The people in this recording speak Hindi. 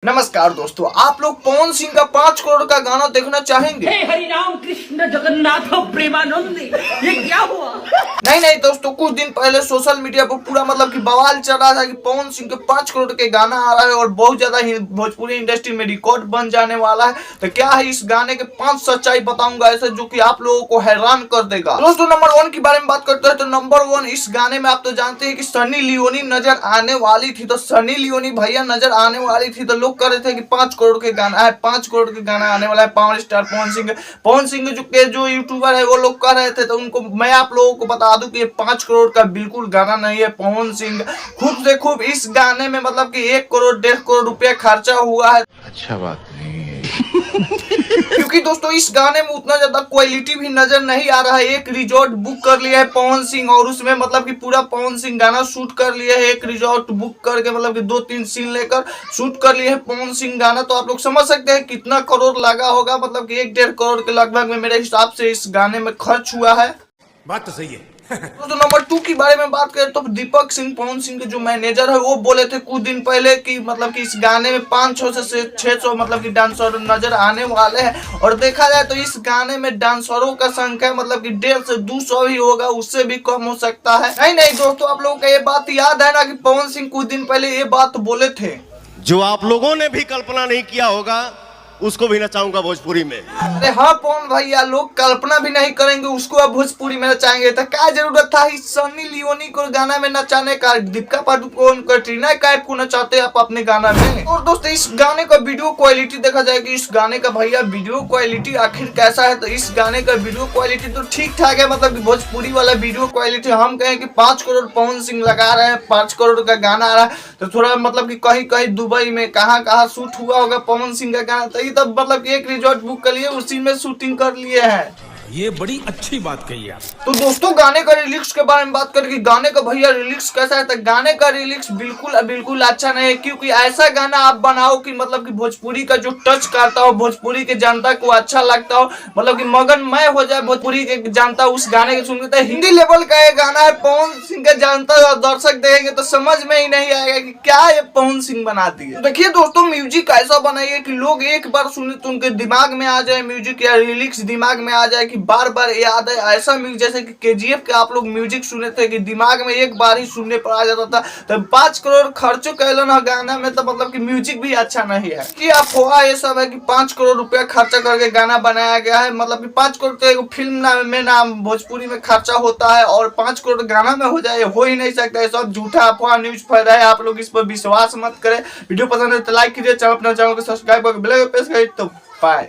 नमस्कार दोस्तों, आप लोग पवन सिंह का 5 करोड़ का गाना देखना चाहेंगे? हे हरि राम कृष्ण जगन्नाथ प्रेमानंद, ये क्या हुआ? नहीं दोस्तों, कुछ दिन पहले सोशल मीडिया पर पूरा मतलब कि बवाल चल रहा था कि पवन सिंह के 5 करोड़ के गाना आ रहा है और बहुत ज्यादा भोजपुरी इंडस्ट्री में रिकॉर्ड बन जाने वाला है। तो क्या है इस गाने के 5 सच्चाई बताऊंगा ऐसे जो कि आप लोगों को हैरान कर देगा। दोस्तों नंबर 1 के बारे में बात करते हैं तो नंबर 1, इस गाने में आप तो जानते हैं कि सनी लियोनी नजर आने वाली थी। तो सनी लियोनी भैया नजर आने वाली थी तो लोग कह रहे थे कि 5 करोड़ के गाना है, 5 करोड़ के गाना आने वाला है। पावर स्टार पवन सिंह जो यूट्यूबर है वो लोग कह रहे थे, तो उनको मैं आप लोगों को बता दूं कि 5 करोड़ का बिल्कुल गाना नहीं है। पवन सिंह खूब से खूब इस गाने में मतलब कि 1 करोड़ 1.5 करोड़ रुपया खर्चा हुआ है। अच्छा बात नहीं है क्योंकि दोस्तों इस गाने में उतना ज्यादा क्वालिटी भी नजर नहीं आ रहा है। एक रिजॉर्ट बुक कर लिया है पवन सिंह और उसमें मतलब कि पूरा पवन सिंह गाना शूट कर लिया है। एक रिजॉर्ट बुक करके मतलब कि 2-3 सीन लेकर शूट कर लिए है पवन सिंह गाना। तो आप लोग समझ सकते हैं कितना करोड़ लगा होगा, मतलब कि 1-1.5 करोड़ के लगभग में मेरे हिसाब से इस गाने में खर्च हुआ है। बात तो सही है। तो नंबर 2 की बारे में बात करें तो दीपक सिंह पवन सिंह के जो मैनेजर है वो बोले थे कुछ दिन पहले कि मतलब कि इस गाने में 500 से 600 मतलब कि डांसर नजर आने वाले हैं। और देखा जाए तो इस गाने में डांसरों का संख्या मतलब कि 150 से 200 ही होगा, उससे भी कम हो सकता है। नहीं दोस्तों, आप लोगों को ये बात याद है ना कि पवन सिंह कुछ दिन पहले ये बात बोले थे। जो आप लोगों ने भी कल्पना नहीं किया होगा उसको भी नचाऊंगा भोजपुरी में। अरे हाँ पवन भैया, लोग कल्पना भी नहीं करेंगे उसको अब भोजपुरी में नचाएंगे। तो क्या जरूरत था इस सनी लियोनी को गाना में नचाने का? दीपिका पादुकोण, कटरीना कैफ को नचाते आप अपने गाना में। और दोस्तों इस गाने का वीडियो क्वालिटी देखा जाए कि इस गाने का भैया वीडियो क्वालिटी आखिर कैसा है, तो इस गाने का वीडियो क्वालिटी तो ठीक ठाक है। मतलब कि भोजपुरी वाला वीडियो क्वालिटी हम कहें कि 5 करोड़ पवन सिंह लगा रहे हैं, 5 करोड़ का गाना आ रहा है, तो थोड़ा मतलब कि कहीं कहीं दुबई में कहाँ शूट हुआ होगा पवन सिंह का गाना, तो तब मतलब एक रिजॉर्ट बुक कर लिए, उसी में शूटिंग कर लिए हैं। ये बड़ी अच्छी बात कही आप। तो दोस्तों गाने का रिलिक्स के बारे में बात करें कि गाने का भैया रिलिक्स कैसा है, तो गाने का रिलिक्स बिल्कुल अच्छा नहीं है। क्योंकि ऐसा गाना आप बनाओ कि मतलब कि भोजपुरी का जो टच करता हो, भोजपुरी के जनता को अच्छा लगता हो, मतलब कि मगनमय हो जाए भोजपुरी के जनता उस गाने के सुनते। तो हिंदी लेवल का ये गाना है, पवन सिंह का जनता दर्शक देखेंगे तो समझ में ही नहीं आएगा कि क्या ये पवन सिंह बनाती है। देखिए दोस्तों, म्यूजिक ऐसा बनाइए कि लोग एक बार सुने तो उनके दिमाग में आ जाए म्यूजिक, या लिरिक्स दिमाग में आ जाए कि बार बार याद है। ऐसा म्यूजिक जैसे कि केजीएफ के आप लोग म्यूजिक सुने थे कि दिमाग में एक बार ही सुनने पर आ जाता था। तो 5 करोड़ खर्चो कैलन है गाना में, तो मतलब कि म्यूजिक भी अच्छा नहीं है कि आप हुआ ये सब है कि 5 करोड़ रुपया खर्चा करके गाना बनाया गया है। मतलब कि 5 करोड़ तो एक फिल्म में नाम भोजपुरी में खर्चा होता है और 5 करोड़ गाना में हो जाए, हो ही नहीं सकता। ये सब झूठा अफवाह न्यूज फैल रहा है, आप लोग इस पर विश्वास मत करें। वीडियो पसंद है तो लाइक कीजिए, चैनल अपना चैनल को सब्सक्राइब करके बेल आइकन प्रेस करिए। तो बाय।